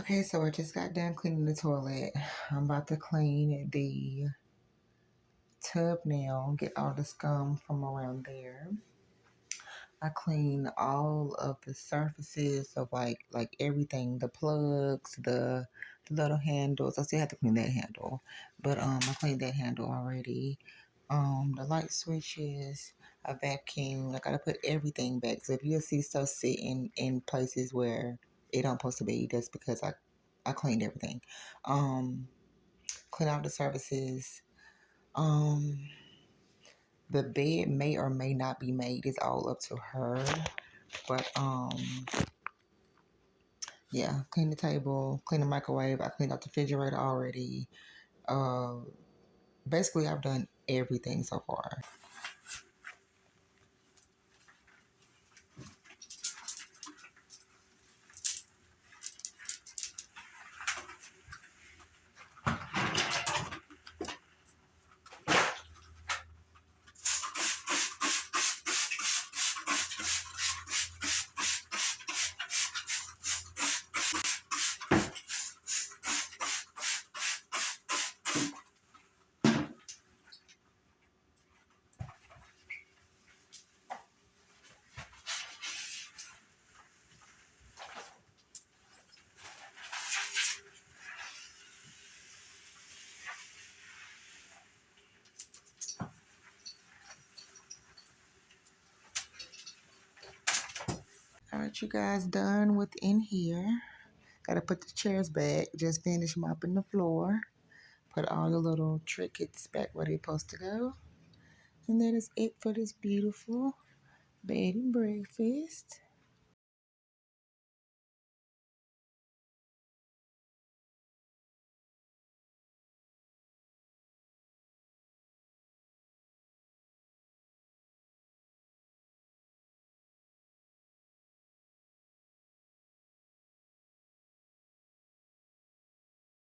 Okay, so I just got done cleaning the toilet. I'm about to clean the tub now, get all the scum from around there. I clean all of the surfaces of like everything, the plugs, the little handles. I still have to clean that handle, but I cleaned that handle already. The light switches, I vacuum. I gotta put everything back. So if you see stuff sitting in places where it don't supposed to be, that's because I cleaned everything. Clean out the surfaces. The bed may or may not be made. It's all up to her. But yeah, clean the table, clean the microwave. I cleaned out the refrigerator already. Basically, I've done everything so far. All right, you guys done with in here. Gotta put the chairs back. Just finished mopping the floor. Put all the little trinkets back where they're supposed to go. And that is it for this beautiful bed and breakfast.